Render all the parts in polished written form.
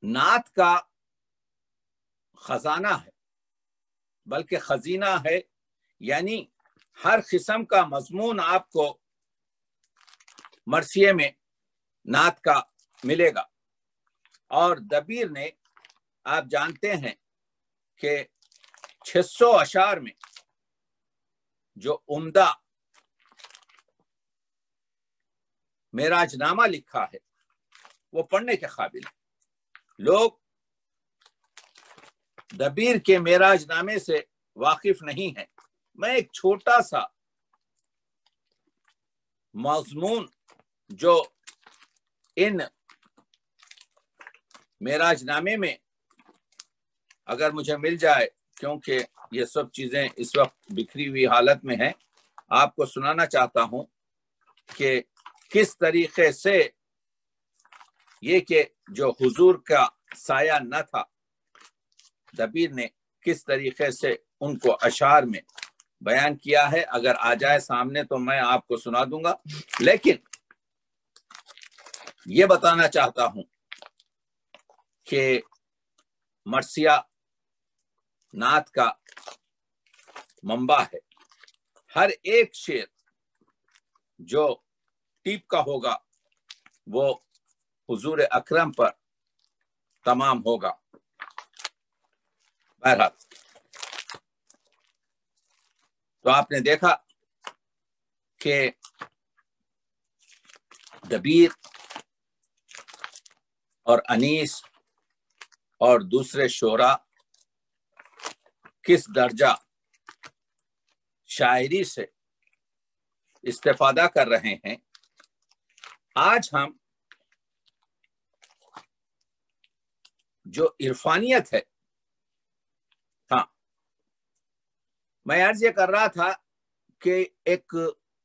نعت کا خزانہ ہے بلکہ خزینہ ہے، یعنی ہر قسم کا مضمون آپ کو مرثیے میں نعت کا ملے گا۔ اور دبیر نے، آپ جانتے ہیں کہ 600 اشعار میں جو عمدہ معراج نامہ لکھا ہے وہ پڑھنے کے قابل ہے۔ لوگ دبیر کے معراج نامے سے واقف نہیں ہیں۔ میں ایک چھوٹا سا مضمون جو ان معراج نامے میں اگر مجھے مل جائے، کیونکہ یہ سب چیزیں اس وقت بکھری ہوئی حالت میں ہیں، آپ کو سنانا چاہتا ہوں کہ کس طریقے سے یہ کہ جو حضور کا سایہ نہ تھا، دبیر نے کس طریقے سے ان کو اشعار میں بیان کیا ہے۔ اگر آ جائے سامنے تو میں آپ کو سنا دوں گا، لیکن یہ بتانا چاہتا ہوں کہ مرثیہ نعت کا منبع ہے۔ ہر ایک شعر جو ٹیپ کا ہوگا وہ حضور اکرم پر تمام ہوگا۔ بہرحال تو آپ نے دیکھا کہ دبیر اور انیس اور دوسرے شعراء کس درجہ شاعری سے استفادہ کر رہے ہیں۔ آج ہم جو عرفانیت ہے، ہاں میں عرض یہ کر رہا تھا کہ ایک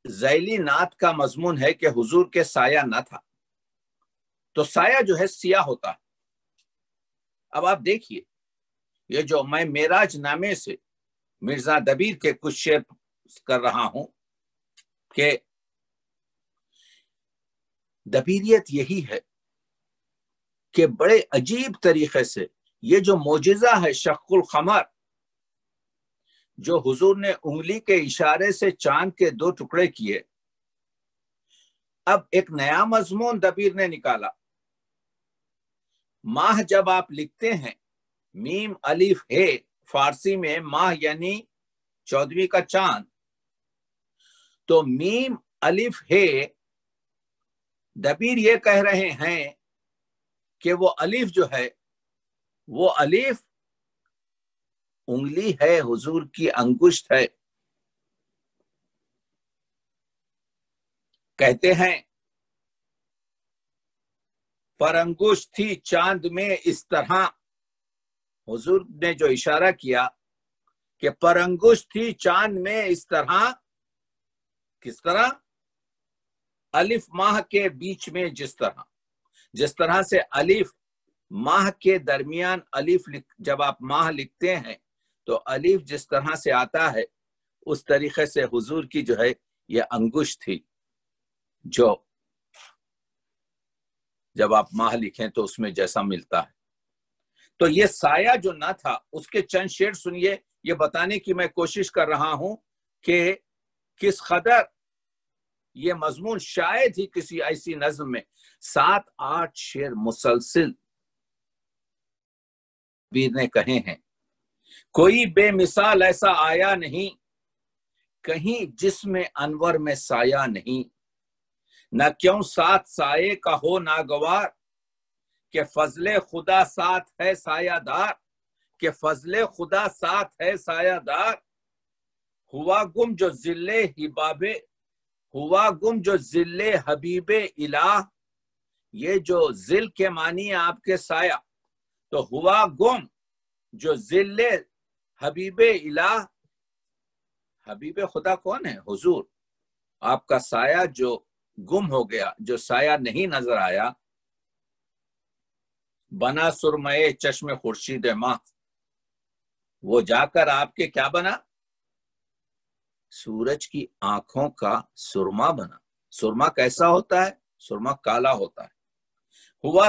ذیلی نعت کا مضمون ہے کہ حضور کے سایہ نہ تھا، تو سایہ جو ہے سیاہ ہوتا ہے۔ اب آپ دیکھیے، یہ جو میں معراج نامے سے مرزا دبیر کے کچھ شعر کر رہا ہوں کہ دبیریت یہی ہے کہ بڑے عجیب طریقے سے یہ جو معجزہ ہے شق القمر، جو حضور نے انگلی کے اشارے سے چاند کے 2 ٹکڑے کیے، اب ایک نیا مضمون دبیر نے نکالا۔ ماہ جب آپ لکھتے ہیں میم الف ہے، فارسی میں ماہ یعنی 14ویں کا چاند، تو میم الف ہے، دبیر یہ کہہ رہے ہیں کہ وہ الف جو ہے وہ الف انگلی ہے، حضور کی انگشت ہے۔ کہتے ہیں پر انگشت تھی چاند میں اس طرح، حضور نے جو اشارہ کیا کہ پر انگشت تھی چاند میں اس طرح، کس طرح؟ الف ماہ کے بیچ میں، جس طرح سے الف ماہ کے درمیان الف جب آپ ماہ لکھتے ہیں تو الف جس طرح سے آتا ہے، اس طریقے سے حضور کی جو ہے یہ انگشت تھی، جو جب آپ ماہ لکھیں تو اس میں جیسا ملتا ہے۔ تو یہ سایہ جو نہ تھا، اس کے چند شعر سنیے، یہ بتانے کی میں کوشش کر رہا ہوں کہ کس قدر یہ مضمون شاید ہی کسی ایسی نظم میں 7-8 شعر مسلسل دبیر نے کہے ہیں۔ کوئی بے مثال ایسا آیا نہیں، کہیں جسم انور میں سایہ نہیں، نہ کیوں ساتھ سائے کا ہو ناگوار، کہ فضل خدا ساتھ ہے سایہ دار، کہ فضل خدا ساتھ ہے سایہ دار، ہوا گم جو ذل حبیب الہ، یہ جو ذل کے معنی ہے آپ کے سایہ، تو ہوا گم جو ذل حبیب الہ، حبیب خدا کون ہے؟ حضور۔ آپ کا سایہ جو گم ہو گیا، جو سایہ نہیں نظر آیا، بنا سرمئے چشم خورشید ماہ، وہ جا کر آپ کے کیا بنا؟ سورج کی آنکھوں کا سرما بنا۔ سرما کیسا ہوتا ہے؟ سرما کالا ہوتا ہے۔ ہوا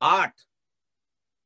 8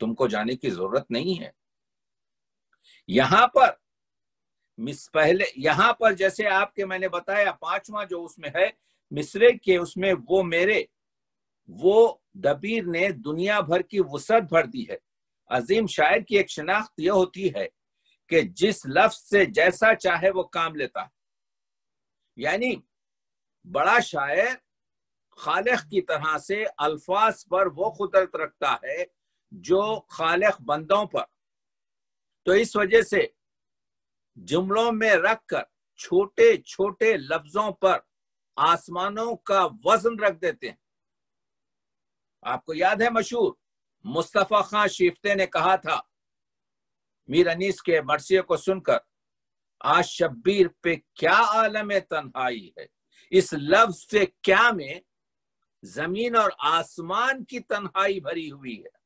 تم کو جانے کی ضرورت نہیں ہے۔ یہاں پر جیسے آپ کے میں نے بتایا 5واں جو اس میں ہے مصرے کے، اس میں وہ دبیر نے دنیا بھر کی وسعت بھر دی ہے۔ عظیم شاعر کی ایک شناخت یہ ہوتی ہے کہ جس لفظ سے جیسا چاہے وہ کام لیتا ہے، یعنی بڑا شاعر خالق کی طرح سے الفاظ پر وہ قدرت رکھتا ہے جو خالق بندوں پر، تو اس وجہ سے جملوں میں رکھ کر چھوٹے چھوٹے لفظوں پر آسمانوں کا وزن رکھ دیتے ہیں۔ آپ کو یاد ہے مشہور مصطفیٰ خان شیفتے نے کہا تھا میر انیس کے مرثیے کو سن کر، آج شبیر پہ کیا عالم تنہائی ہے، اس لفظ سے کیا میں زمین اور آسمان کی تنہائی بھری ہوئی ہے۔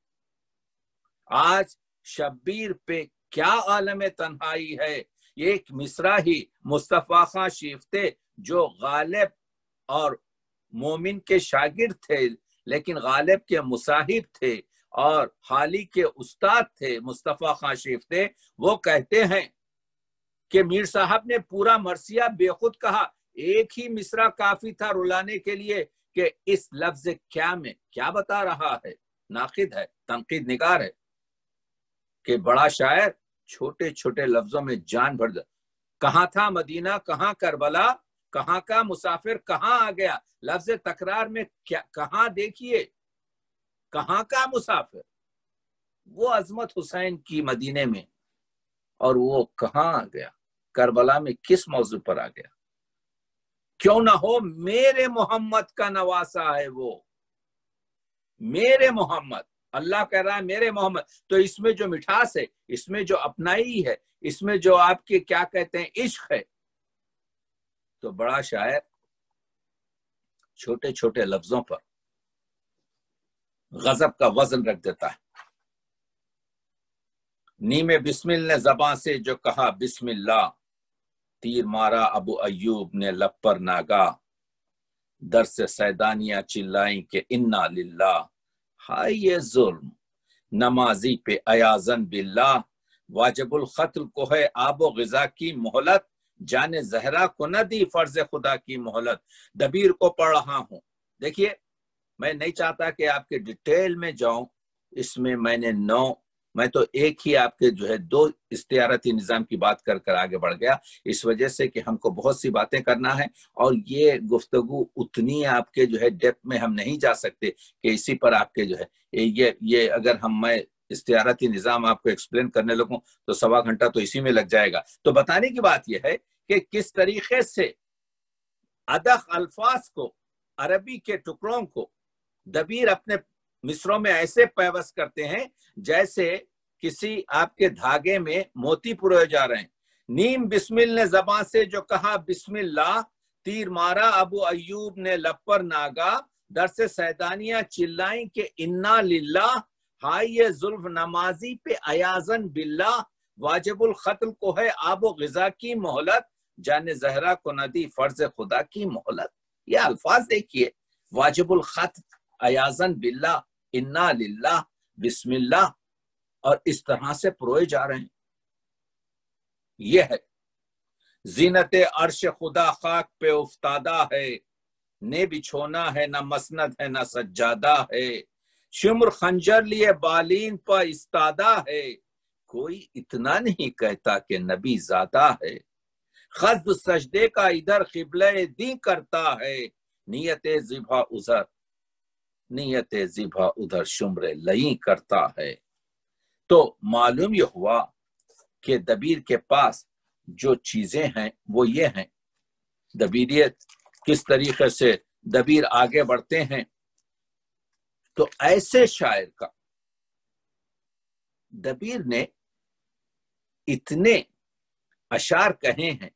آج شبیر پہ کیا عالم تنہائی ہے، یہ ایک مصرع ہی مصطفیٰ خان شیفتے جو غالب اور مومن کے شاگرد تھے لیکن غالب کے مصاحب تھے اور حالی کے استاد تھے مصطفیٰ خان شیفتے، وہ کہتے ہیں کہ میر صاحب نے پورا مرثیہ بے خود کہا، ایک ہی مصرع کافی تھا رلانے کے لیے کہ اس لفظ کیا میں کیا بتا رہا ہے۔ ناقد ہے، تنقید نگار ہے کہ بڑا شاعر چھوٹے چھوٹے لفظوں میں جان بھر دے۔ کہاں تھا مدینہ، کہاں کربلا، کہاں کا مسافر کہاں آ گیا، لفظ تکرار میں کہاں دیکھیے، کہاں کا مسافر، وہ عظمت حسین کی مدینے میں، اور وہ کہاں آ گیا، کربلا میں کس موضوع پر آ گیا۔ کیوں نہ ہو میرے محمد کا نواسا ہے وہ، میرے محمد، اللہ کہہ رہا ہے میرے محمد، تو اس میں جو مٹھاس ہے، اس میں جو اپنائی ہے، اس میں جو آپ کے کیا کہتے ہیں عشق ہے، تو بڑا شاعر چھوٹے چھوٹے لفظوں پر غضب کا وزن رکھ دیتا ہے۔ نیم بسم اللہ نے زباں سے جو کہا بسم اللہ، تیر مارا ابو ایوب نے لب پر ناگا، در سے سیدانیاں چلائیں کہ انا للہ، ہائے یہ ظلم نمازی پہ ایازن باللہ، واجب القتل کو ہے آب و غذا کی مہلت، جان زہرا کو نہ دی فرض خدا کی مہلت۔ دبیر کو پڑھ رہا ہوں، دیکھیے میں نہیں چاہتا کہ آپ کے ڈیٹیل میں جاؤں، اس میں میں تو ایک ہی آپ کے جو ہے 2 استعارتی نظام کی بات کر آگے بڑھ گیا، اس وجہ سے کہ ہم کو بہت سی باتیں کرنا ہے اور یہ گفتگو اتنی آپ کے جو ہے ڈیپتھ میں ہم نہیں جا سکتے کہ اسی پر آپ کے جو ہے یہ اگر میں استعارتی نظام آپ کو ایکسپلین کرنے لگوں تو 1.25 گھنٹہ تو اسی میں لگ جائے گا۔ تو بتانے کی بات یہ ہے کہ کس طریقے سے ادق الفاظ کو، عربی کے ٹکڑوں کو دبیر اپنے مصروں میں ایسے پیوست کرتے ہیں جیسے کسی آپ کے دھاگے میں موتی پروئے جا رہے ہیں۔ نیم بسم اللہ نے زباں سے جو کہا بسم اللہ، تیر مارا ابو ایوب نے لب پر ناگا، در سے سیدانیاں چلائیں کہ انا للہ، ہائے یہ ظلم نمازی پہ ایازن باللہ، واجب القتل کو ہے آب و غذا کی مہلت، جان زہرا کو نہ دی فرض خدا کی مہلت۔ یہ الفاظ دیکھیے، واجب القتل، ایازن باللہ، انا للہ، بسم اللہ، اور اس طرح سے پروئے جا رہے ہیں۔ یہ ہے زینت عرش خدا خاک پہ افتادہ ہے، نے بچھونا ہے نہ مسند ہے نہ سجادہ ہے، شمر خنجر لیے بالین پر استادہ ہے، کوئی اتنا نہیں کہتا کہ نبی زادہ ہے، خزد سجدے کا ادھر قبلہ دی کرتا ہے، نیت ذبح ادھر شمر لئی کرتا ہے۔ تو معلوم یہ ہوا کہ دبیر کے پاس جو چیزیں ہیں وہ یہ ہیں، دبیریت کس طریقے سے دبیر آگے بڑھتے ہیں۔ تو ایسے شاعر کا دبیر نے اتنے اشعار کہے ہیں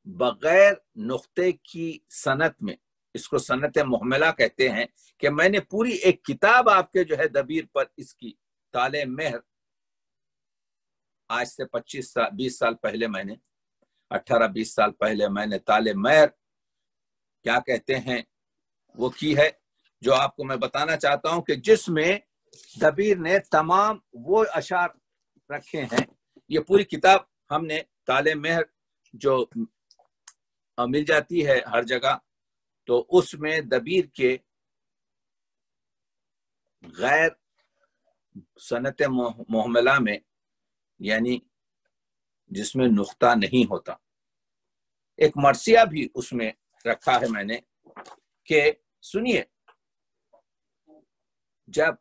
بغیر نقطے کی صنعت میں، اس کو صنعت محملہ کہتے ہیں، کہ میں نے پوری ایک کتاب آپ کے جو ہے دبیر پر اس کی طالع مہر، آج سے 20 سال پہلے میں نے 18-20 سال پہلے میں نے طالع مہر کیا کہتے ہیں وہ کی ہے، جو آپ کو میں بتانا چاہتا ہوں کہ جس میں دبیر نے تمام وہ اشعار رکھے ہیں. یہ پوری کتاب ہم نے طالع مہر جو مل جاتی ہے ہر جگہ، تو اس میں دبیر کے غیر سنت محملہ میں، یعنی جس میں نقطہ نہیں ہوتا، ایک مرثیہ بھی اس میں رکھا ہے میں نے کہ سنیے، جب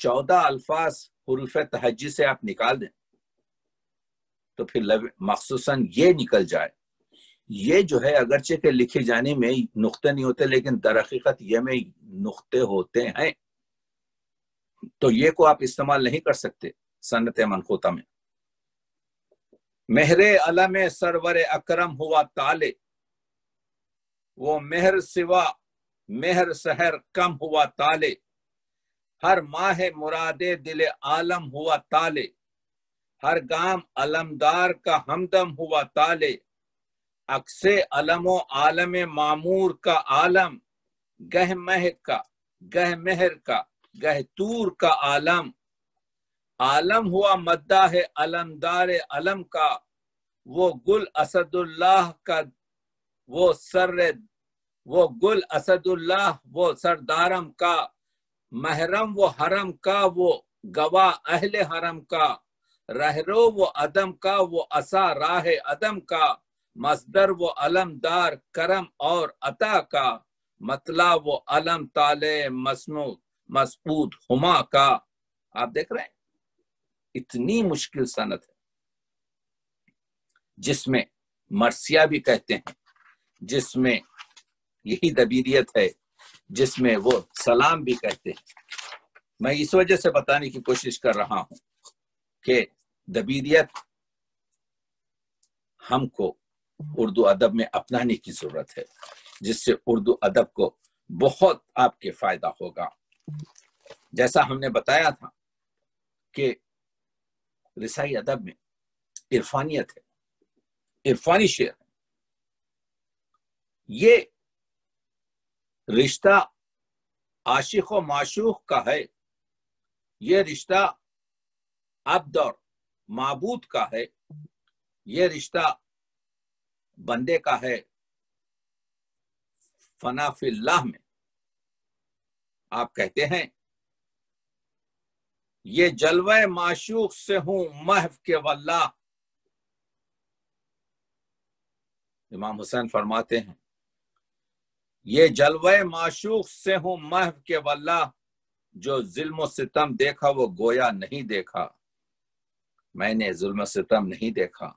14 الفاظ حروف تہجی سے آپ نکال دیں تو پھر مخصوصاً یہ نکل جائے. یہ جو ہے اگرچہ کہ لکھے جانے میں نقطے نہیں ہوتے، لیکن در حقیقت یہ میں نقطے ہوتے ہیں، تو یہ کو آپ استعمال نہیں کر سکتے سنت منقوطہ میں. مہر علم سرور اکرم ہوا تالے، وہ مہر سوا مہر سحر کم ہوا تالے، ہر ماہ مراد دل عالم ہوا تالے، ہر گام علمدار کا ہمدم ہوا تالے، عکس علم و عالم معمور کا عالم، گہ مہر کا گہ تور کا عالم، عالم ہوا مداح علمدار علم کا، وہ گل اسد اللہ کا وہ گل اسد اللہ وہ سردارم کا، محرم وہ حرم کا وہ گواہ اہل حرم کا، رہرو وہ عدم کا وہ عصا راہ عدم کا، مصدر وہ علمدار کرم اور عطا کا، مطلع وہ علم طالع مسعود ہما کا. آپ دیکھ رہے ہیں اتنی مشکل سند ہے، جس میں مرثیہ بھی کہتے ہیں، جس میں یہی دبیریت ہے، جس میں وہ سلام بھی کہتے ہیں. میں اس وجہ سے بتانے کی کوشش کر رہا ہوں کہ دبیریت ہم کو اردو ادب میں اپنانے کی ضرورت ہے، جس سے اردو ادب کو بہت آپ کے فائدہ ہوگا. جیسا ہم نے بتایا تھا کہ رسائی ادب میں عرفانیت ہے، عرفانی شعر ہے. یہ رشتہ عاشق و معشوق کا ہے، یہ رشتہ عبد اور معبود کا ہے، یہ رشتہ بندے کا ہے فنا فی اللہ میں. آپ کہتے ہیں یہ جلوہ معشوق سے ہوں محو کے واللہ. امام حسین فرماتے ہیں یہ جلوہ معشوق سے ہوں محو کے واللہ، جو ظلم و ستم دیکھا وہ گویا نہیں دیکھا. میں نے ظلم و ستم نہیں دیکھا،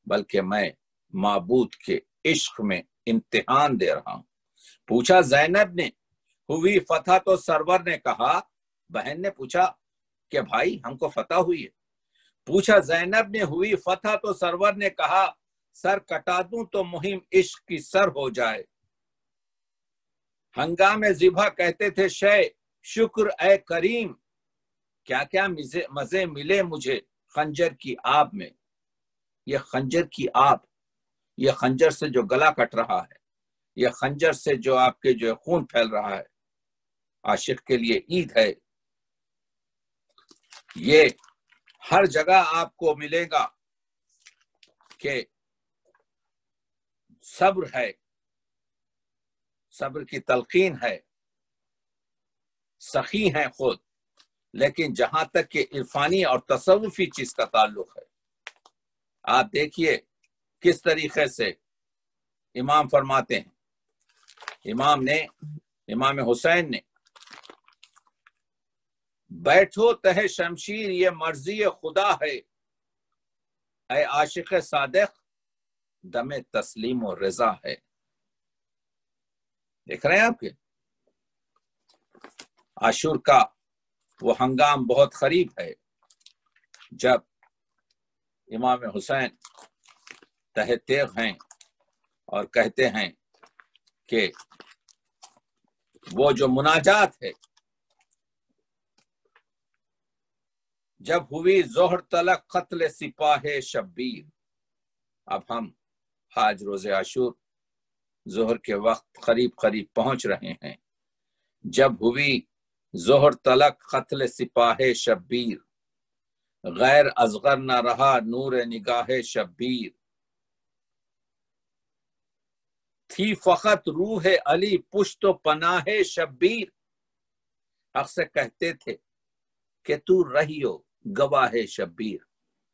بلکہ میں معبود کے عشق میں امتحان دے رہا ہوں. پوچھا زینب نے ہوئی فتح تو سرور نے کہا، بہن نے پوچھا کہ بھائی ہم کو فتح ہوئی ہے. پوچھا زینب نے ہوئی فتح تو سرور نے کہا، سر کٹا دوں تو مہم عشق کی سر ہو جائے. ہنگام ذبح کہتے تھے شے شکر اے کریم، کیا کیا مزے ملے مجھے خنجر کی آب میں. یہ خنجر کی آب، یہ خنجر سے جو گلا کٹ رہا ہے، یہ خنجر سے جو آپ کے جو خون پھیل رہا ہے، عاشق کے لیے عید ہے. یہ ہر جگہ آپ کو ملے گا کہ صبر ہے، صبر کی تلقین ہے، سخی ہیں خود، لیکن جہاں تک کہ عرفانی اور تصوفی چیز کا تعلق ہے، آپ دیکھیے کس طریقے سے امام فرماتے ہیں. امام حسین نے بیٹھو تہ شمشیر یہ مرضی خدا ہے، اے عاشق صادق دم تسلیم و رضا ہے. دیکھ رہے ہیں آپ کے عاشور کا وہ ہنگام بہت قریب ہے جب امام حسین تہ تیغ ہیں اور کہتے ہیں کہ وہ جو مناجات ہے، جب ہوئی ظہر تلک قتل سپاہ شبیر. اب ہم آج روز عاشور ظہر کے وقت قریب پہنچ رہے ہیں. جب ہوئی ظہر تلک قتل سپاہ شبیر، غیر اصغر نہ رہا نور نگاہ شبیر، تھی فقط روح علی پشت و پناہ شبیر، حق سے کہتے تھے کہ تو رہیو گواہ شبیر۔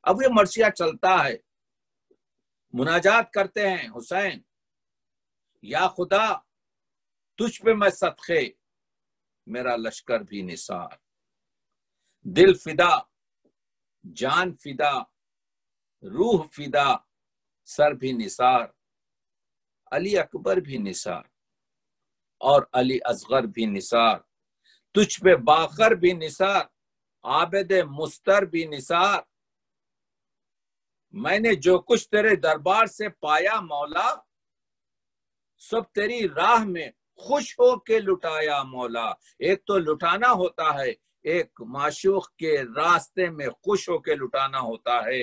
اب یہ مرثیہ چلتا ہے، مناجات کرتے ہیں حسین، یا خدا تجھ پہ میں صدقے، میرا لشکر بھی نثار، دل فدا، جان فدا، روح فدا، سر بھی نثار، علی اکبر بھی نثار اور علی اصغر بھی نثار، تجھ پہ باقر بھی نثار، عابد مستر بھی نثار، میں نے جو کچھ تیرے دربار سے پایا مولا، سب تیری راہ میں خوش ہو کے لٹایا مولا۔ ایک تو لٹانا ہوتا ہے، ایک معشوق کے راستے میں خوش ہو کے لٹانا ہوتا ہے۔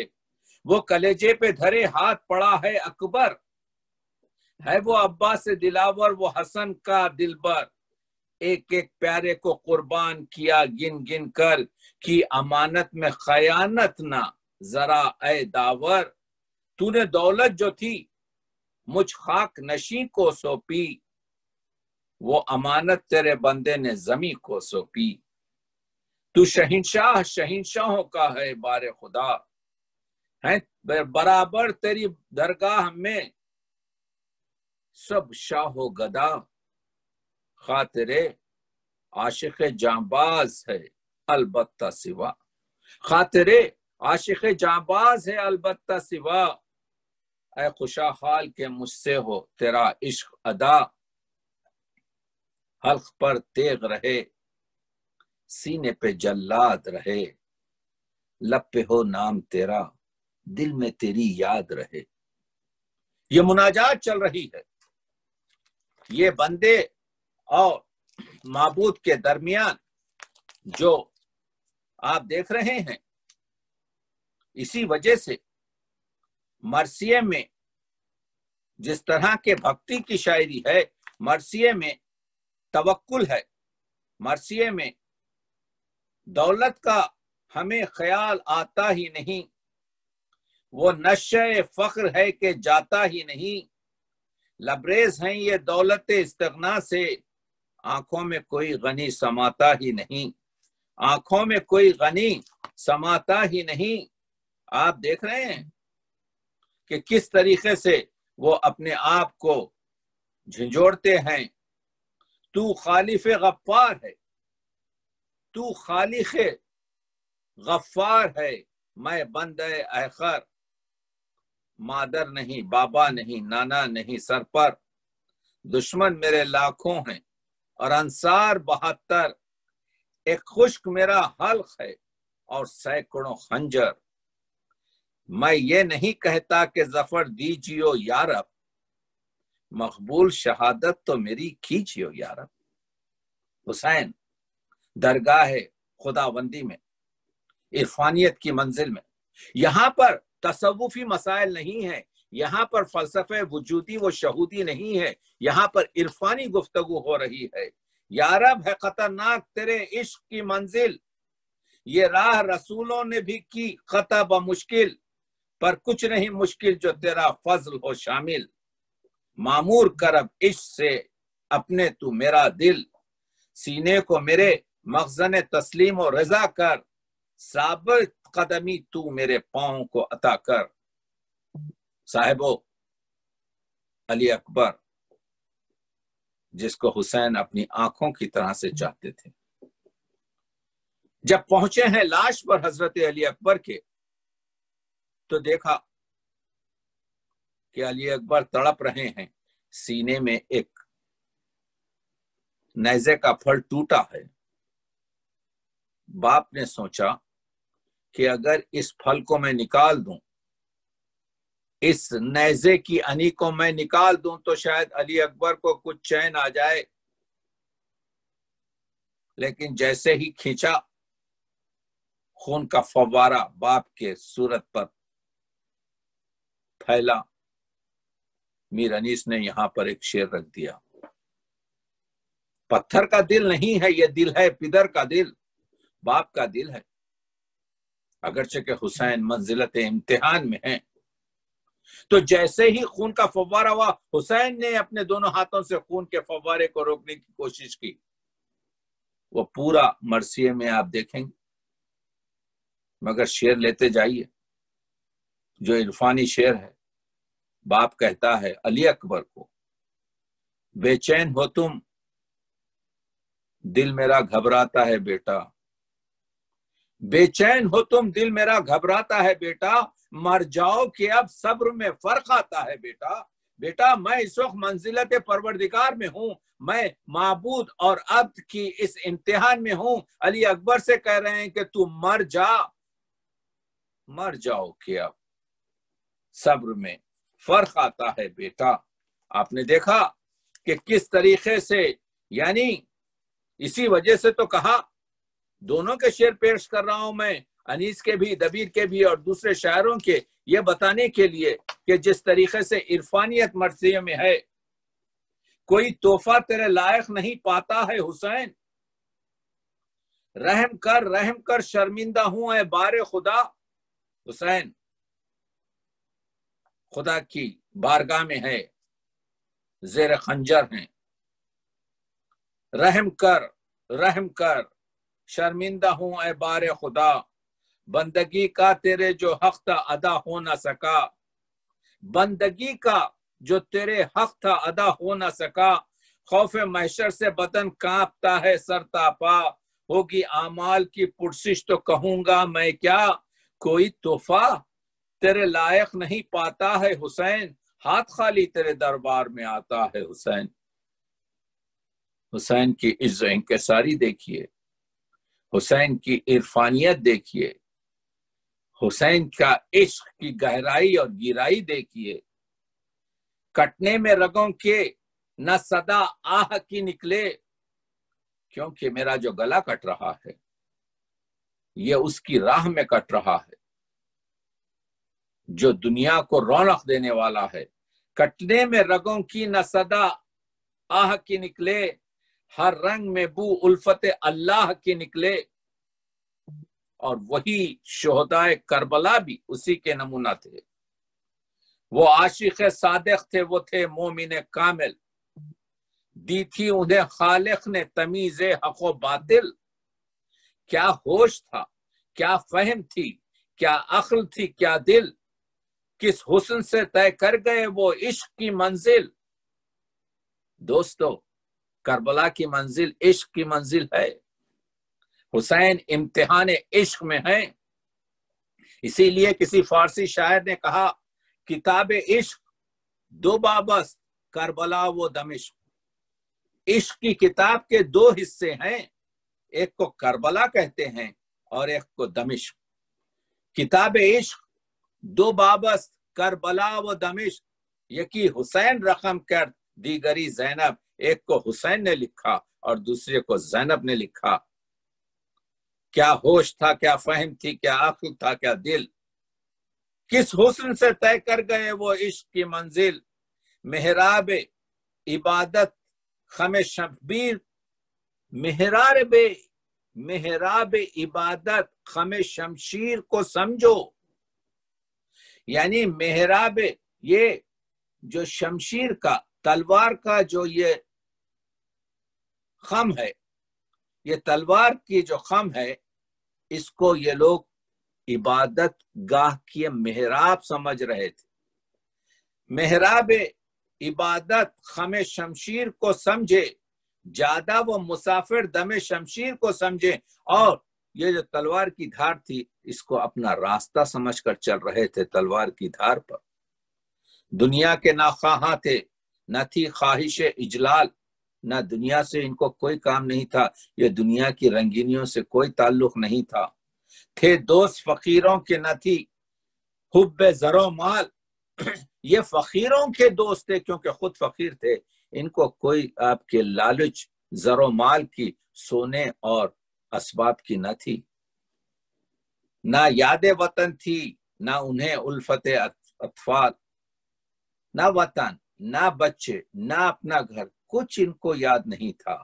وہ کلیجے پہ دھرے ہاتھ پڑا ہے اکبر، ہے وہ عباس دلاور، وہ حسن کا دلبر، ایک ایک پیارے کو قربان کیا گن گن کر، کی امانت میں خیانت نہ ذرا اے داور، تو نے دولت جو تھی مجھ خاک نشیں کو سونپی، وہ امانت تیرے بندے نے زمیں کو سونپی، تو شہنشاہ شہنشاہوں کا ہے بار خدا، ہے برابر تیری درگاہ میں سب شاہ و گدا، خاطرے عاشق جانباز ہے البتہ سوا، خاطرے عاشق جانباز ہے البتہ سوا، اے خوشا حال کے مجھ سے ہو تیرا عشق ادا، حلق پر تیغ رہے سینے پہ جلاد رہے، لب پہ ہو نام تیرا دل میں تیری یاد رہے۔ یہ مناجات چل رہی ہے، یہ بندے اور معبود کے درمیان جو آپ دیکھ رہے ہیں۔ اسی وجہ سے مرثیے میں جس طرح کے بھکتی کی شاعری ہے، مرثیے میں توکل ہے، مرثیے میں دولت کا ہمیں خیال آتا ہی نہیں، وہ نشہ فخر ہے کہ جاتا ہی نہیں، لبریز ہیں یہ دولت استغنا سے، آنکھوں میں کوئی غنی سماتا ہی نہیں، آنکھوں میں کوئی غنی سماتا ہی نہیں۔ آپ دیکھ رہے ہیں کہ کس طریقے سے وہ اپنے آپ کو جھنجھوڑتے ہیں۔ تو خالق غفار ہے، تو خالق غفار ہے، میں بندہ آخر، مادر نہیں، بابا نہیں، نانا نہیں، سر پر دشمن میرے لاکھوں ہیں اور انصار 72، ایک خشک میرا حلق ہے اور سینکڑوں خنجر، میں یہ نہیں کہتا کہ ظفر دیجیو یارب، مقبول شہادت تو میری کیجیو یارب۔ حسین درگاہ خداوندی میں، عرفانیت کی منزل میں، یہاں پر تصوفی مسائل نہیں ہیں، یہاں پر فلسفہ وجودی و شہودی نہیں ہے، یہاں پر عرفانی گفتگو ہو رہی ہے۔ یارب ہے خطرناک تیرے عشق کی منزل، یہ راہ رسولوں نے بھی کی خطا بمشکل، پر کچھ نہیں مشکل جو تیرا فضل ہو شامل، معمور کرب عشق سے اپنے تو میرا دل، سینے کو میرے مخزن تسلیم و رضا کر، ثابت قدمی تو میرے پاؤں کو عطا کر۔ صاحبو علی اکبر جس کو حسین اپنی آنکھوں کی طرح سے چاہتے تھے، جب پہنچے ہیں لاش پر حضرت علی اکبر کے، تو دیکھا کہ علی اکبر تڑپ رہے ہیں، سینے میں ایک نیزے کا پھل ٹوٹا ہے۔ باپ نے سوچا کہ اگر اس پھل کو میں نکال دوں، اس نیزے کی انی کو میں نکال دوں، تو شاید علی اکبر کو کچھ چین آ جائے، لیکن جیسے ہی کھینچا، خون کا فوارہ باپ کے صورت پر پھیلا۔ میر انیس نے یہاں پر ایک شعر رکھ دیا، پتھر کا دل نہیں ہے، یہ دل ہے پدر کا دل، باپ کا دل ہے۔ اگرچہ کہ حسین منزلت امتحان میں ہیں، تو جیسے ہی خون کا فوارہ ہوا، حسین نے اپنے دونوں ہاتھوں سے خون کے فوارے کو روکنے کی کوشش کی۔ وہ پورا مرثیے میں آپ دیکھیں گے، مگر شعر لیتے جائیے جو عرفانی شعر ہے۔ باپ کہتا ہے علی اکبر کو، بے چین ہو تم دل میرا گھبراتا ہے بیٹا، بے چین ہو تم دل میرا گھبراتا ہے بیٹا، مر جاؤ کہ اب صبر میں فرق آتا ہے بیٹا۔ بیٹا میں اس وقت منزلت پروردگار میں ہوں، میں معبود اور عبد کی اس امتحان میں ہوں۔ علی اکبر سے کہہ رہے ہیں کہ تو مر جاؤ کہ اب صبر میں فرق آتا ہے بیٹا۔ آپ نے دیکھا کہ کس طریقے سے، یعنی اسی وجہ سے تو کہا، دونوں کے شعر پیش کر رہا ہوں میں، انیس کے بھی، دبیر کے بھی اور دوسرے شاعروں کے، یہ بتانے کے لیے کہ جس طریقے سے عرفانیت مرثیے میں ہے، کوئی تحفہ تیرے لائق نہیں پاتا ہے حسین، رحم کر شرمندہ ہوں اے بار خدا۔ حسین خدا کی بارگاہ میں ہے، زیر خنجر ہیں، رحم کر شرمندہ ہوں اے بار خدا، بندگی کا تیرے جو حق تھا ادا ہو نہ سکا، بندگی کا جو تیرے حق تھا ادا ہو نہ سکا، خوف محشر سے بدن کانپتا ہے سر تاپا، ہوگی اعمال کی پرسش تو کہوں گا میں کیا، کوئی تحفہ تیرے لائق نہیں پاتا ہے حسین، ہاتھ خالی تیرے دربار میں آتا ہے حسین۔ حسین کی عز و انکساری دیکھیے، حسین کی عرفانیت دیکھیے، حسین کا عشق کی گہرائی اور گہرائی دیکھیے۔ کٹنے میں رگوں کے نہ صدا آہ کی نکلے، کیونکہ میرا جو گلا کٹ رہا ہے یہ اس کی راہ میں کٹ رہا ہے جو دنیا کو رونق دینے والا ہے۔ کٹنے میں رگوں کی نہ صدا آہ کی نکلے، ہر رنگ میں بو الفت اللہ کی نکلے۔ اور وہی شہدائے کربلا بھی اسی کے نمونہ تھے۔ وہ عاشق صادق تھے، وہ تھے مومن کامل، دی تھی انہیں خالق نے تمیز حق و باطل۔ کیا ہوش تھا، کیا فہم تھی، کیا عقل تھی، کیا دل، کس حسن سے طے کر گئے وہ عشق کی منزل۔ دوستو، کربلا کی منزل عشق کی منزل ہے۔ حسین امتحان عشق میں ہیں۔ اسی لیے کسی فارسی شاعر نے کہا، کتاب عشق دو بابست، کربلا و دمشق۔ عشق کی کتاب کے دو حصے ہیں، ایک کو کربلا کہتے ہیں اور ایک کو دمشق۔ کتاب عشق دو بابست، کربلا و دمشق، یکی حسین رقم کر دیگری زینب۔ ایک کو حسین نے لکھا اور دوسرے کو زینب نے لکھا۔ کیا ہوش تھا، کیا فہم تھی، کیا عقل تھا، کیا دل، کس حسن سے طے کر گئے وہ عشق کی منزل۔ محراب عبادت خم شبیر، محراب عبادت خم شمشیر کو سمجھو۔ یعنی محراب، یہ جو شمشیر کا، تلوار کا جو یہ خم ہے، یہ تلوار کی جو خم ہے، اس کو یہ لوگ عبادت گاہ کی محراب سمجھ رہے تھے۔ محراب عبادت خم شمشیر کو سمجھے، زیادہ وہ مسافر دم شمشیر کو سمجھے، اور یہ جو تلوار کی دھار تھی اس کو اپنا راستہ سمجھ کر چل رہے تھے تلوار کی دھار پر۔ دنیا کے نہ خواہاں تھے، نہ تھی خواہش اجلال، نہ دنیا سے ان کو کوئی کام نہیں تھا، یہ دنیا کی رنگینیوں سے کوئی تعلق نہیں تھا۔ تھے دوست فقیروں کے، نہ تھی حب زر و مال، یہ فقیروں کے دوست تھے کیونکہ خود فقیر تھے، ان کو کوئی آپ کے لالچ زر و مال کی، سونے اور اسباب کی نہ تھی۔ نہ یاد وطن تھی، نہ انہیں الفت اطفال، نہ وطن، نہ بچے، نہ اپنا گھر، کچھ ان کو یاد نہیں تھا۔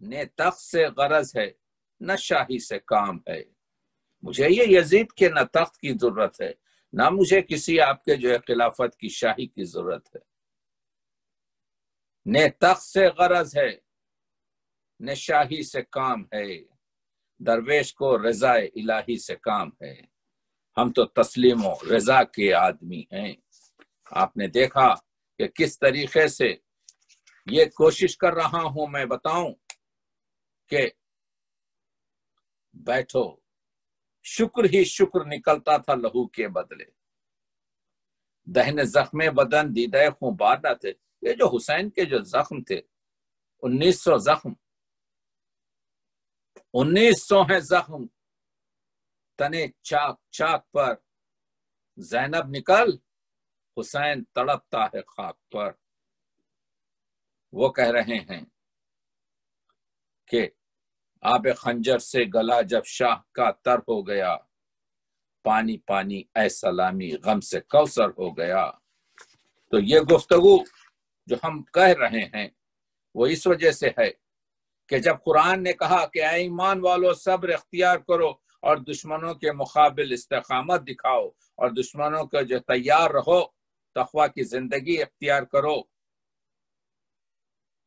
نہ تخت سے غرض ہے نہ شاہی سے کام ہے. مجھے یہ یزید کے نہ تخت کی ضرورت ہے نہ مجھے کسی آپ کے جو ہے خلافت کی شاہی کی ضرورت ہے. نہ تخت سے غرض ہے نہ شاہی سے کام ہے. درویش کو رضا الہی سے کام ہے. ہم تو تسلیم و رضا کے آدمی ہیں. آپ نے دیکھا کہ کس طریقے سے یہ کوشش کر رہا ہوں میں بتاؤں کہ بیٹھو، شکر ہی شکر نکلتا تھا لہو کے بدلے. دہن زخم بدن دیدہ خوں بار نہ تھے. یہ جو حسین کے جو زخم تھے 1900 زخم، 1900 ہیں زخم. تنے چاک چاک پر زینب نکل، حسین تڑپتا ہے خاک پر. وہ کہہ رہے ہیں کہ آب خنجر سے گلا جب شاہ کا تر ہو گیا، پانی پانی اے سلامی غم سے کوثر ہو گیا. تو یہ گفتگو جو ہم کہہ رہے ہیں وہ اس وجہ سے ہے کہ جب قرآن نے کہا کہ اے ایمان والو صبر اختیار کرو اور دشمنوں کے مقابل استقامت دکھاؤ اور دشمنوں کا جو تیار رہو، تقوی کی زندگی اختیار کرو،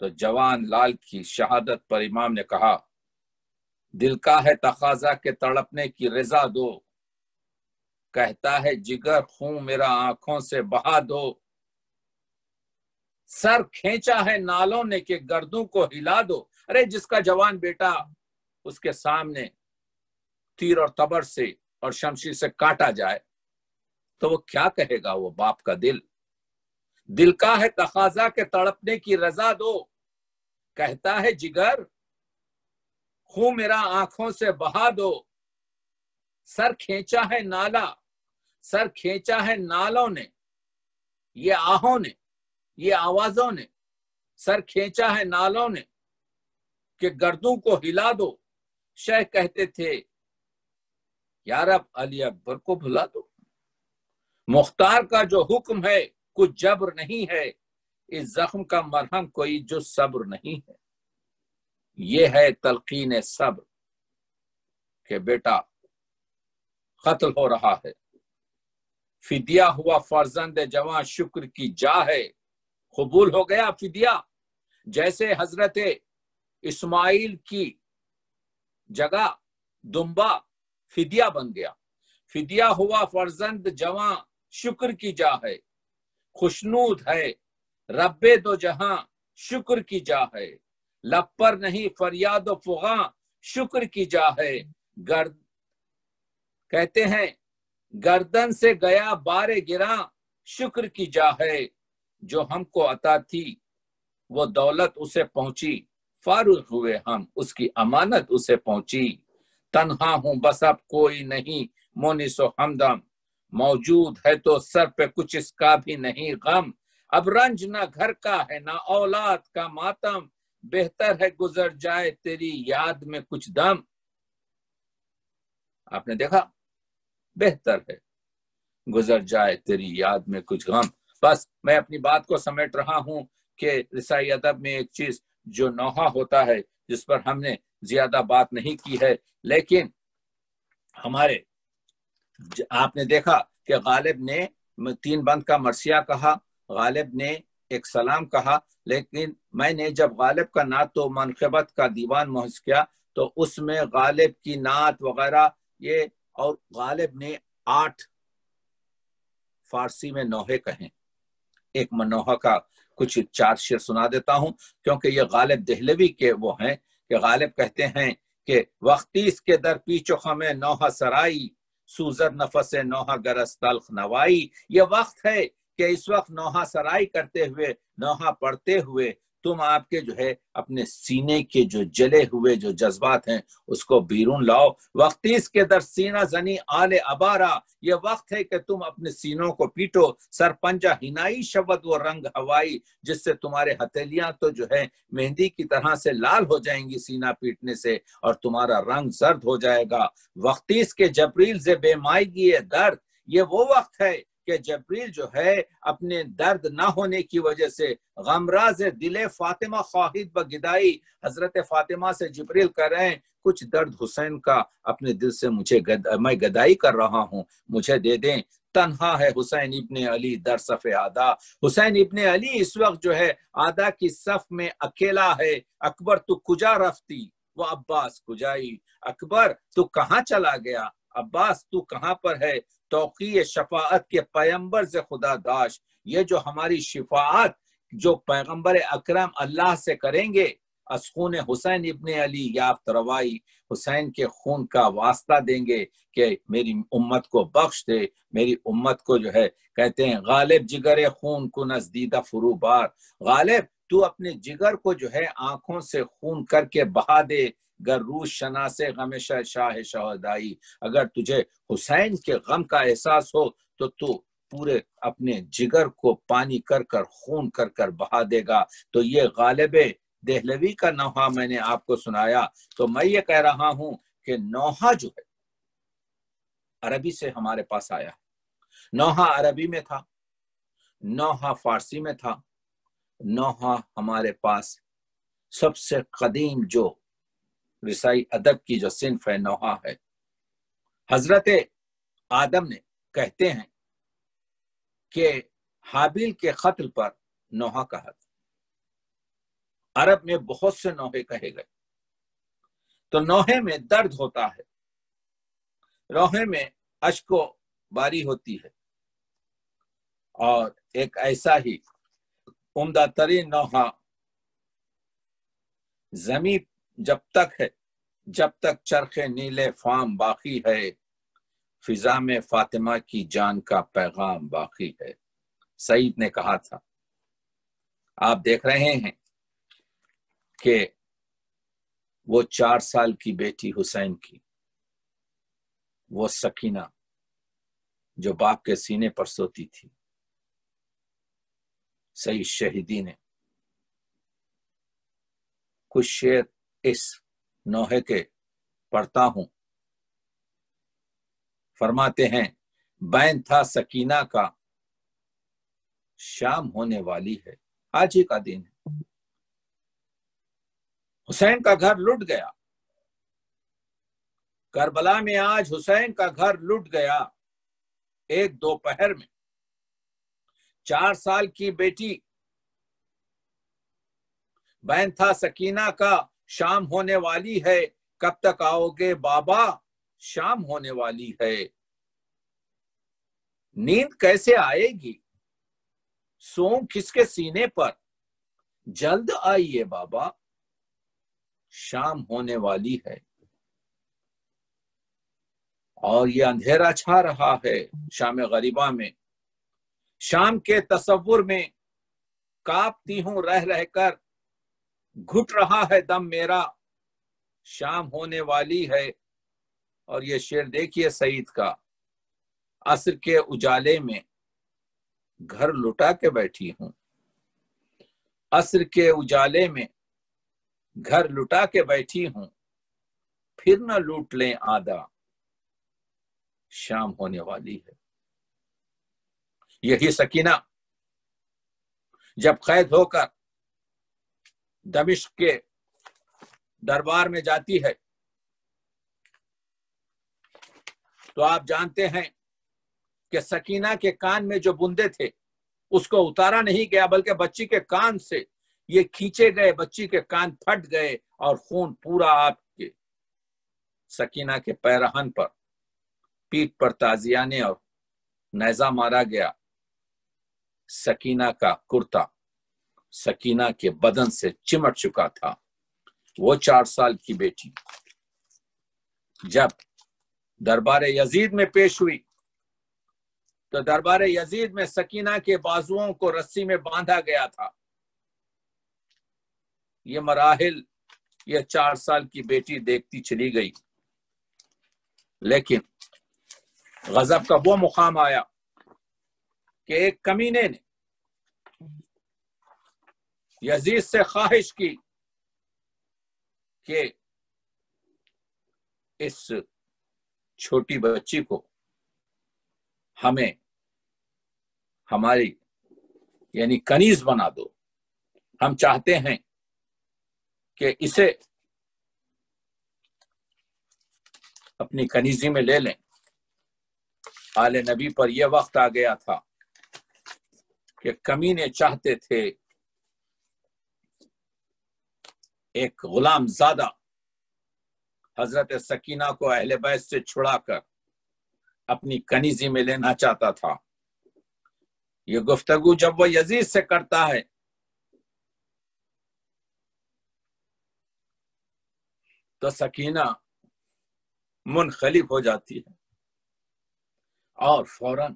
تو جوان لال کی شہادت پر امام نے کہا دل کا ہے تقاضا کہ تڑپنے کی رضا دو، کہتا ہے جگر خون میرا آنکھوں سے بہا دو. سر کھینچا ہے نالوں نے کہ گردوں کو ہلا دو. ارے جس کا جوان بیٹا اس کے سامنے تیر اور تبر سے اور شمشیر سے کاٹا جائے تو وہ کیا کہے گا؟ وہ باپ کا دل. دل کا ہے تقاضا کہ تڑپنے کی رضا دو، کہتا ہے جگر خون میرا آنکھوں سے بہا دو. سر کھینچا ہے نالا، سر کھینچا ہے نالوں نے، یہ آہوں نے، یہ آوازوں نے سر کھینچا ہے نالوں نے کہ گردوں کو ہلا دو. شیخ کہتے تھے یا رب علی اکبر کو بھلا دو. مختار کا جو حکم ہے کچھ جبر نہیں ہے، اس زخم کا مرہم کوئی جو صبر نہیں ہے. یہ ہے تلقین صبر کہ بیٹا قتل ہو رہا ہے، فدیہ ہوا فرزند جوان شکر کی جا ہے. قبول ہو گیا فدیہ، جیسے حضرت اسماعیل کی جگہ دمبا فدیہ بن گیا. فدیہ ہوا فرزند جوان شکر کی جا ہے. خوشنود ہے رب دو جہاں شکر کی جا ہے. لب پر نہیں فریاد و فغاں شکر کی جا ہے. کہتے ہیں گردن سے گیا بار گراں شکر کی جا ہے. جو ہم کو عطا تھی وہ دولت اسے پہنچی، فارغ ہوئے ہم اس کی امانت اسے پہنچی. تنہا ہوں بس اب کوئی نہیں مونس و ہمدم، موجود ہے تو سر پہ کچھ اس کا بھی نہیں غم. اب رنج نہ گھر کا ہے نہ اولاد کا ماتم، بہتر ہے گزر جائے تیری یاد میں کچھ دم. آپ نے دیکھا، بہتر ہے گزر جائے تیری یاد میں کچھ غم. بس میں اپنی بات کو سمیٹ رہا ہوں کہ رسائی ادب میں ایک چیز جو نوحہ ہوتا ہے جس پر ہم نے زیادہ بات نہیں کی ہے، لیکن ہمارے آپ نے دیکھا کہ غالب نے 3 بند کا مرثیہ کہا، غالب نے ایک سلام کہا، لیکن میں نے جب غالب کا نعت و منقبت کا دیوان محض کیا تو اس میں غالب کی نعت وغیرہ یہ، اور غالب نے 8 فارسی میں نوحے کہیں. ایک منوحہ کا کچھ 4 شعر سنا دیتا ہوں کیونکہ یہ غالب دہلوی کے وہ ہیں کہ غالب کہتے ہیں کہ وقتی اس کے در پیچ و خم نوحہ سرائی، سوزر نفس نوحہ گرس تلخ نوائی. یہ وقت ہے کہ اس وقت نوحہ سرائی کرتے ہوئے، نوحہ پڑھتے ہوئے تم آپ کے جو ہے اپنے سینے کے جو جلے ہوئے جو جذبات ہیں اس کو بیرون لاؤ. وقتیس کے در سینہ زنی آل ابارہ، یہ وقت ہے کہ تم اپنے سینوں کو پیٹو. سر پنجہ ہنائی شود وہ رنگ ہوائی، جس سے تمہارے ہتھیلیاں تو جو ہے مہندی کی طرح سے لال ہو جائیں گی سینہ پیٹنے سے، اور تمہارا رنگ زرد ہو جائے گا. وقتیس کے جبریل سے بے مائگی درد، یہ وہ وقت ہے کہ جبریل جو ہے اپنے درد نہ ہونے کی وجہ سے غمراز دل فاطمہ خواہد بگدائی، حضرت فاطمہ سے جبریل کہہ رہے ہیں کچھ درد حسین کا اپنے دل سے میں گدائی کر رہا ہوں، مجھے دے دیں۔ تنہا ہے حسین ابن علی در صف آدھا، حسین ابن علی اس وقت جو ہے آدھا کی صف میں اکیلا ہے۔ اکبر تو کجا رفتی وہ عباس کجائی، اکبر تو کہاں چلا گیا، عباس تو کہاں پر ہے۔ توقیع شفاعت کے پیغمبر سے خدا داشت، یہ جو ہماری شفاعت جو پیغمبر اکرم اللہ سے کریں گے، از خون حسین ابن علی یافت روائی، حسین کے خون کا واسطہ دیں گے کہ میری امت کو بخش دے، میری امت کو جو ہے کہتے ہیں غالب جگر خون کو نزدیدہ فرو بار، غالب تو اپنے جگر کو جو ہے آنکھوں سے خون کر کے بہا دے، گر روش شناس غم شاہ شہدائی، اگر تجھے حسین کے غم کا احساس ہو تو تو پورے اپنے جگر کو پانی کر کر خون کر کر بہا دے گا۔ تو یہ غالب دہلوی کا نوحہ میں نے آپ کو سنایا، تو میں یہ کہہ رہا ہوں کہ نوحہ جو ہے عربی سے ہمارے پاس آیا ہے، نوحہ عربی میں تھا، نوحہ فارسی میں تھا، نوحہ ہمارے پاس سب سے قدیم جو رسائی ادب کی جو صنف ہے نوحہ ہے۔ حضرت آدم نے کہتے ہیں کہ حابیل کے قتل پر نوحہ کہا تھا، عرب میں بہت سے نوحے کہے گئے، تو نوحے میں درد ہوتا ہے، نوحے میں اشک و باری ہوتی ہے، اور ایک ایسا ہی عمدہ ترین نوحہ زمین جب تک ہے، جب تک چرخ نیلے فام باقی ہے، فضا میں فاطمہ کی جان کا پیغام باقی ہے، سعید نے کہا تھا۔ آپ دیکھ رہے ہیں کہ وہ 4 سال کی بیٹی حسین کی، وہ سکینہ جو باپ کے سینے پر سوتی تھی، سعید شہیدی نے کچھ شعر اس نوحے کے پڑھتا ہوں، فرماتے ہیں بین تھا سکینہ کا شام ہونے والی ہے، آج ہی کا دن ہے، حسین کا گھر لٹ گیا، کربلا میں آج حسین کا گھر لٹ گیا، ایک دوپہر میں 4 سال کی بیٹی، بین تھا سکینہ کا شام ہونے والی ہے، کب تک آؤ گے بابا شام ہونے والی ہے، نیند کیسے آئے گی سوؤں کس کے سینے پر، جلد آئیے بابا شام ہونے والی ہے، اور یہ اندھیرا چھا رہا ہے شام غریبہ میں، شام کے تصور میں کانپتی ہوں رہ رہ کر، گھٹ رہا ہے دم میرا شام ہونے والی ہے۔ اور یہ شعر دیکھیے سعید کا، عصر کے اجالے میں گھر لٹا کے بیٹھی ہوں، عصر کے اجالے میں گھر لٹا کے بیٹھی ہوں، پھر نہ لوٹ لیں آدھا شام ہونے والی ہے۔ یہی سکینہ جب قید ہو کر دمشق کے دربار میں جاتی ہے تو آپ جانتے ہیں کہ سکینہ کے کان میں جو بندے تھے اس کو اتارا نہیں گیا، بلکہ بچی کے کان سے یہ کھینچے گئے، بچی کے کان پھٹ گئے اور خون پورا آپ کے سکینہ کے پیرہن پر، پیٹھ پر تازیانے اور نیزہ مارا گیا۔ سکینہ کا کرتا سکینہ کے بدن سے چمٹ چکا تھا۔ وہ 4 سال کی بیٹی جب دربار یزید میں پیش ہوئی تو دربار یزید میں سکینہ کے بازوؤں کو رسی میں باندھا گیا تھا۔ یہ مراحل یہ 4 سال کی بیٹی دیکھتی چلی گئی، لیکن غضب کا وہ مقام آیا کہ ایک کمینے نے یزید سے خواہش کی کہ اس چھوٹی بچی کو ہمیں ہماری یعنی کنیز بنا دو. ہم چاہتے ہیں کہ اسے اپنی کنیزی میں لے لیں. آل نبی پر یہ وقت آ گیا تھا کہ کمینے چاہتے تھے ایک غلام زادہ حضرت سکینہ کو اہل بیت سے چھڑا کر اپنی کنیزی میں لینا چاہتا تھا. یہ گفتگو جب وہ یزید سے کرتا ہے تو سکینہ منخلف ہو جاتی ہے اور فوراً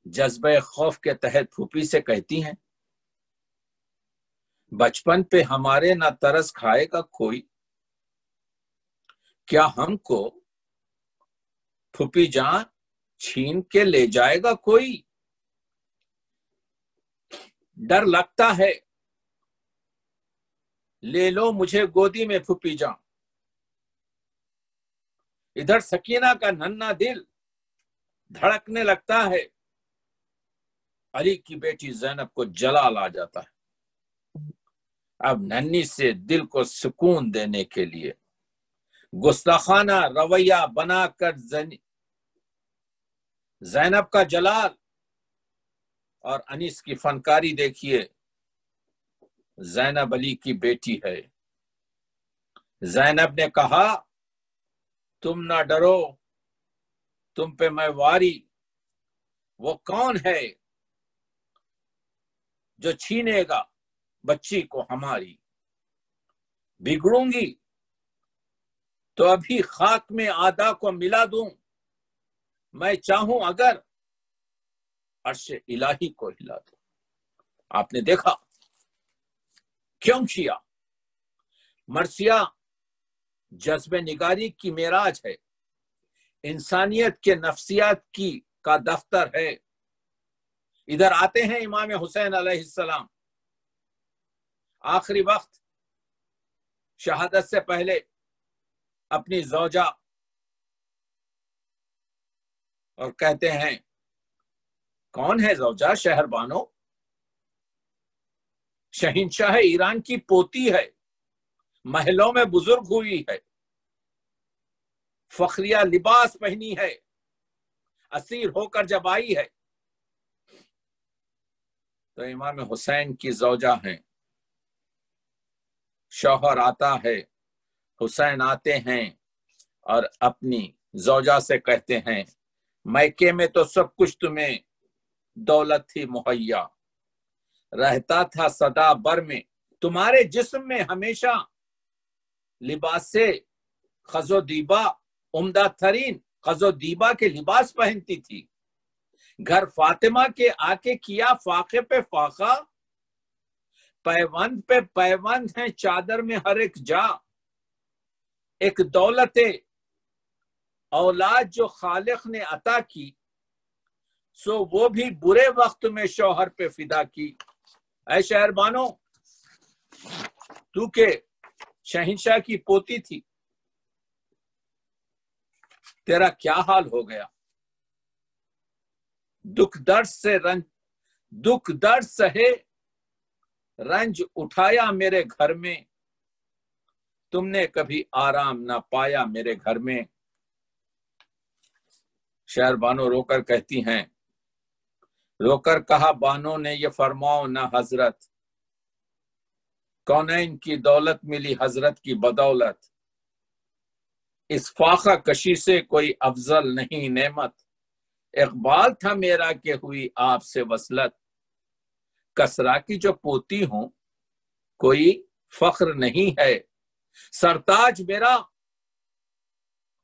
جذبہ خوف کے تحت پھوپھی سے کہتی ہیں بچپن پہ ہمارے نہ ترس کھائے گا کوئی, کیا ہم کو پھوپھی جان چھین کے لے جائے گا کوئی؟ ڈر لگتا ہے لے لو مجھے گودی میں پھوپھی جان. ادھر سکینہ کا ننھا دل دھڑکنے لگتا ہے. علی کی بیٹی زینب کو جلال آ جاتا ہے. اب ننھی سے دل کو سکون دینے کے لیے گستاخانہ رویہ بنا کر زینب کا جلال اور انیس کی فنکاری دیکھیے. زینب علی کی بیٹی ہے. زینب نے کہا تم نہ ڈرو, تم پہ میں واری. وہ کون ہے جو چھینے گا بچی کو ہماری؟ بگڑوں گی تو ابھی خاک میں آدھا کو ملا دوں. میں چاہوں اگر عرش الہی کو ہلا دوں. آپ نے دیکھا کیوں کیا؟ مرثیہ جذب نگاری کی معراج ہے, انسانیت کے نفسیات کا دفتر ہے. ادھر آتے ہیں امام حسین علیہ السلام, آخری وقت شہادت سے پہلے اپنی زوجہ, اور کہتے ہیں کون ہے زوجہ؟ شہر بانو, شہنشاہ ایران کی پوتی ہے, محلوں میں بزرگ ہوئی ہے, فخریہ لباس پہنی ہے, اسیر ہو کر جب آئی ہے تو امام حسین کی زوجہ ہیں. شوہر آتا ہے, حسین آتے ہیں اور اپنی زوجہ سے کہتے ہیں میکے میں تو سب کچھ تمہیں دولت تھی مہیا, رہتا تھا صدا بر میں تمہارے جسم میں ہمیشہ لباس سے خز و دیبا, عمدہ ترین خز و دیبا کے لباس پہنتی تھی. گھر فاطمہ کے آ کے کیا فاقے پہ فاقہ, پیوند پہ پیوند ہیں چادر میں ہر ایک جا. ایک دولت اولاد جو خالق نے عطا کی, سو وہ بھی برے وقت میں شوہر پہ فدا کی. اے شہر بانو, تو کہ شہنشاہ کی پوتی تھی, تیرا کیا حال ہو گیا؟ دکھ درد سہے رنج اٹھایا میرے گھر میں, تم نے کبھی آرام نہ پایا میرے گھر میں. شہر بانو رو کر کہتی ہیں, رو کر کہا بانو نے یہ فرماؤ نہ حضرت, کونین کی دولت ملی حضرت کی بدولت, اس فاقہ کشی سے کوئی افضل نہیں نعمت, اقبال تھا میرا کہ ہوئی آپ سے وصلت. کسرا کی جو پوتی ہوں کوئی فخر نہیں ہے, سرتاج میرا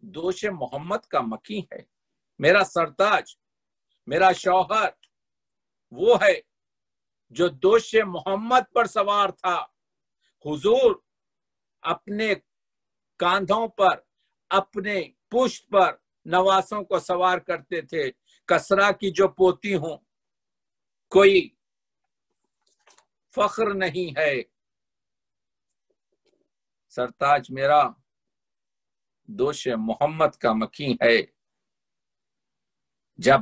دوش محمد کا مکی ہے. میرا سرتاج, میرا شوہر وہ ہے جو دوش محمد پر سوار تھا. حضور اپنے کاندھوں پر, اپنے پشت پر نواسوں کو سوار کرتے تھے. کسرا کی جو پوتی ہوں کوئی فخر نہیں ہے, سرتاج میرا دوش محمد کا مکی ہے. جب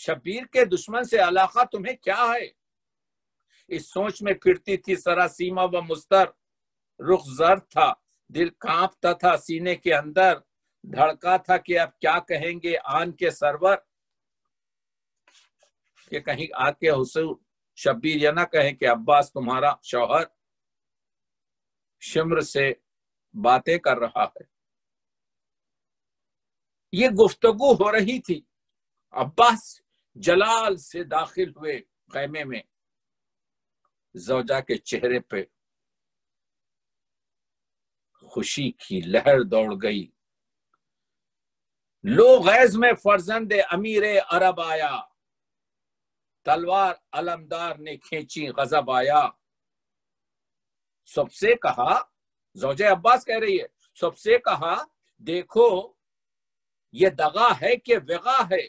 شبیر کے دشمن سے علاقہ تمہیں کیا ہے؟ اس سوچ میں پھرتی تھی سراسیما و مستر، رخ زرد تھا، دل کانپتا تھا سینے کے اندر، دھڑکا تھا کہ اب کیا کہیں گے آن کے سرور، کہ کہیں آ کے حضور شبیر یہ نہ کہیں کہ عباس تمہارا شوہر شمر سے باتیں کر رہا ہے۔ یہ گفتگو ہو رہی تھی، عباس جلال سے داخل ہوئے خیمے میں، زوجہ کے چہرے پہ خوشی کی لہر دوڑ گئی۔ لو غیظ میں فرزند امیر عرب آیا، تلوار علمدار نے کھینچی غضب آیا۔ سب سے کہا، زوجہ عباس کہہ رہی ہے، سب سے کہا دیکھو یہ دغا ہے کہ وغا ہے،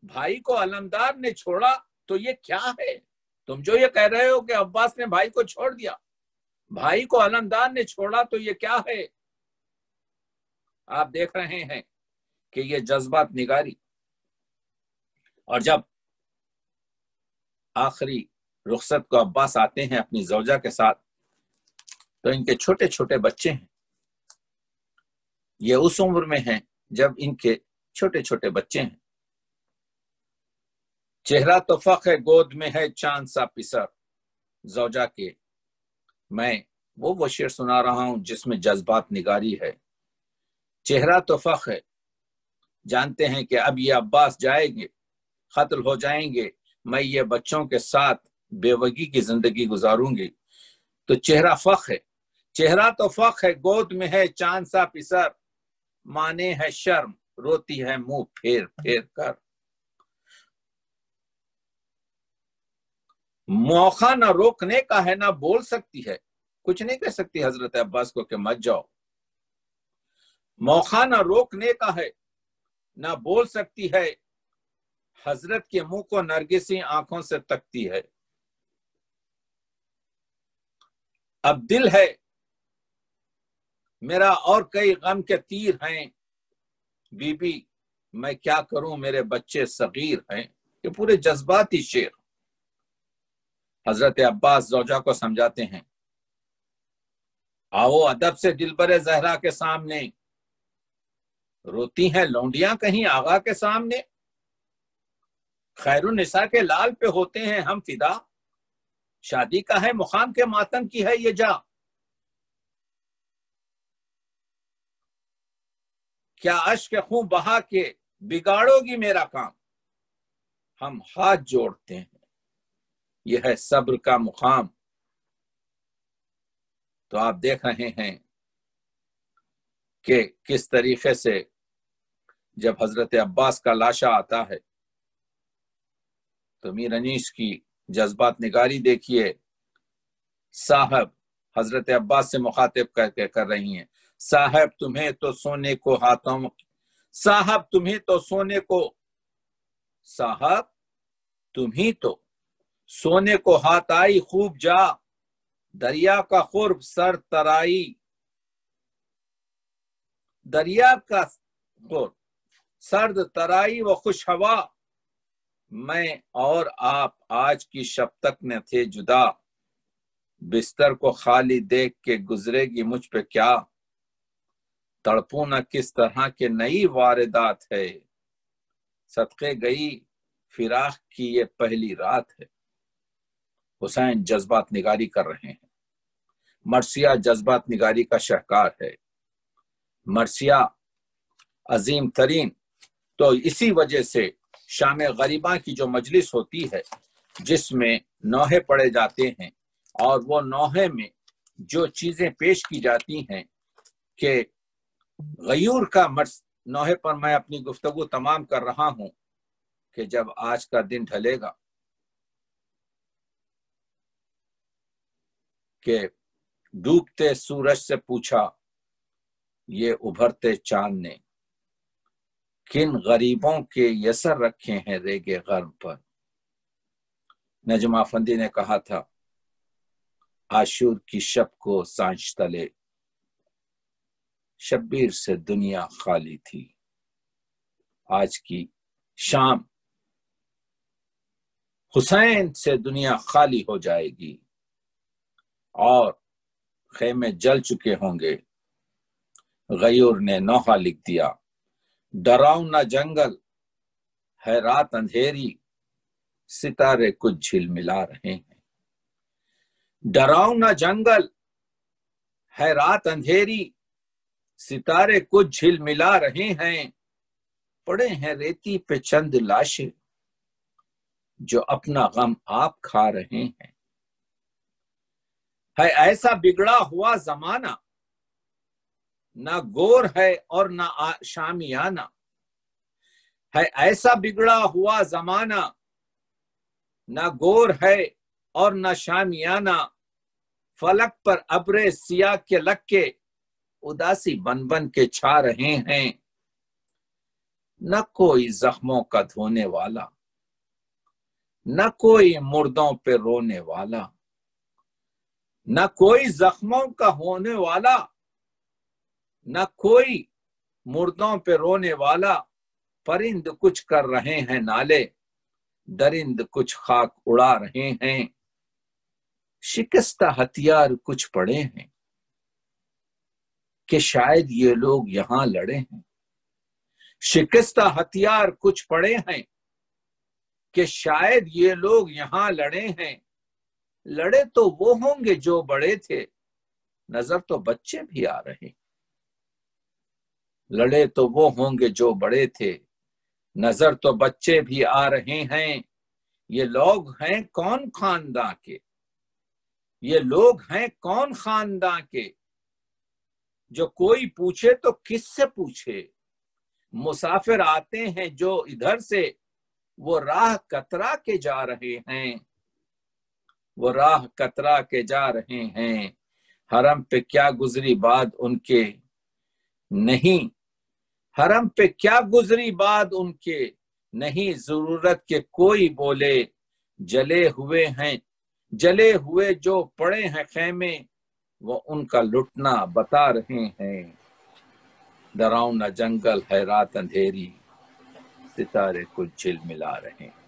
بھائی کو علمدار نے چھوڑا تو یہ کیا ہے؟ تم جو یہ کہہ رہے ہو کہ عباس نے بھائی کو چھوڑ دیا، بھائی کو علمدار نے چھوڑا تو یہ کیا ہے؟ آپ دیکھ رہے ہیں کہ یہ جذبات نگاری، اور جب آخری رخصت کو عباس آتے ہیں اپنی زوجہ کے ساتھ تو ان کے چھوٹے چھوٹے بچے ہیں، یہ اس عمر میں ہیں جب ان کے چھوٹے چھوٹے بچے ہیں۔ چہرہ تو فخ ہے گود میں ہے چاند سا پسر، زوجہ کے میں وہ شعر سنا رہا ہوں جس میں جذبات نگاری ہے۔ چہرہ تو فخ ہے، جانتے ہیں کہ اب یہ عباس جائیں گے، قتل ہو جائیں گے، میں یہ بچوں کے ساتھ بیوگی کی زندگی گزاروں گی، تو چہرہ فخ ہے، چہرہ تو فخ ہے گود میں ہے چاند سا پسر، مانے ہے شرم روتی ہے منہ پھیر پھیر کر۔ موقع نہ روکنے کا ہے نہ بول سکتی ہے، کچھ نہیں کہہ سکتی حضرت عباس کو کہ مت جاؤ۔ موقع نہ روکنے کا ہے نہ بول سکتی ہے، حضرت کے منہ کو نرگسی آنکھوں سے تکتی ہے۔ اب دل ہے میرا اور کئی غم کے تیر ہیں، بی بی میں کیا کروں میرے بچے صغیر ہیں۔ یہ پورے جذباتی شعر حضرت عباس زوجہ کو سمجھاتے ہیں، آؤ ادب سے دلبر زہرا کے سامنے، روتی ہیں لونڈیاں کہیں آغا کے سامنے، خیر النساء کے لال پہ ہوتے ہیں ہم فدا، شادی کا ہے مقام کے ماتم کی ہے یہ جا، کیا اشک خون بہا کے بگاڑو گی میرا کام، ہم ہاتھ جوڑتے ہیں یہ ہے صبر کا مقام۔ تو آپ دیکھ رہے ہیں کہ کس طریقے سے جب حضرت عباس کا لاشا آتا ہے تو میر انیس کی جذبات نگاری دیکھیے، صاحب حضرت عباس سے مخاطب کر رہی ہیں، صاحب تمہیں تو سونے کو ہاتھوں، صاحب تمہیں تو سونے کو، صاحب تمہیں تو سونے کو ہاتھ آئی خوب جا، دریا کا قرب سر ترائی، دریا کا قرب سرد ترائی و خوش ہوا، میں اور آپ آج کی شب تک نہ تھے جدا، بستر کو خالی دیکھ کے گزرے گی مجھ پہ کیا، تڑپوں نہ کس طرح کے نئی واردات ہے، صدقے گئی فراق کی یہ پہلی رات ہے۔ حسین جذبات نگاری کر رہے ہیں، مرثیہ جذبات نگاری کا شاہکار ہے، مرثیہ عظیم ترین، تو اسی وجہ سے شام غریباں کی جو مجلس ہوتی ہے جس میں نوحے پڑھے جاتے ہیں، اور وہ نوحے میں جو چیزیں پیش کی جاتی ہیں کہ غیور کا نوحے پر میں اپنی گفتگو تمام کر رہا ہوں کہ جب آج کا دن ڈھلے گا کہ ڈوبتے سورج سے پوچھا یہ ابھرتے چاند نے، کن غریبوں کے یسر رکھے ہیں ریگے غرب پر۔ نجم افندی نے کہا تھا عاشور کی شب کو سانچ تلے، شبیر سے دنیا خالی تھی، آج کی شام حسین سے دنیا خالی ہو جائے گی اور خیمے جل چکے ہوں گے۔ غیور نے نوحہ لکھ دیا، ڈراؤنا جنگل ہے رات اندھیری، ستارے کچھ جھلملا رہے ہیں۔ ڈراؤنا جنگل ہے رات اندھیری، ستارے کچھ جھلملا رہے ہیں۔ پڑے ہیں ریتی پہ چند لاشیں جو اپنا غم آپ کھا رہے ہیں۔ ہے ایسا بگڑا ہوا زمانہ، نہ گور ہے اور نہ شامیانہ۔ ہے ایسا بگڑا ہوا زمانہ، نہ گور ہے اور نہ شامیانہ۔ فلک پر ابرے سیاہ کے لکے اداسی بن بن کے چھا رہے ہیں۔ نہ کوئی زخموں کا دھونے والا، نہ کوئی مردوں پہ رونے والا۔ نہ کوئی زخموں کا ہونے والا، نہ کوئی مردوں پہ رونے والا۔ پرند کچھ کر رہے ہیں نالے، درند کچھ خاک اڑا رہے ہیں۔ شکستہ ہتھیار کچھ پڑے ہیں کہ شاید یہ لوگ یہاں لڑے ہیں۔ شکستہ ہتھیار کچھ پڑے ہیں کہ شاید یہ لوگ یہاں لڑے ہیں۔ لڑے تو وہ ہوں گے جو بڑے تھے، نظر تو بچے بھی آ رہے۔ لڑے تو وہ ہوں گے جو بڑے تھے، نظر تو بچے بھی آ رہے ہیں۔ یہ لوگ ہیں کون خاندان کے، یہ لوگ ہیں کون خاندان کے، جو کوئی پوچھے تو کس سے پوچھے۔ مسافر آتے ہیں جو ادھر سے، وہ راہ کترا کے جا رہے ہیں، وہ راہ کترا کے جا رہے ہیں۔ حرم پہ کیا گزری بات ان کے نہیں، حرم پہ کیا گزری بات ان کے نہیں، ضرورت کے کوئی بولے۔ جلے ہوئے ہیں، جلے ہوئے جو پڑے ہیں خیمے، وہ ان کا لٹنا بتا رہے ہیں۔ ڈراؤنا جنگل ہے رات اندھیری، ستارے کچھ جھلملا رہے ہیں۔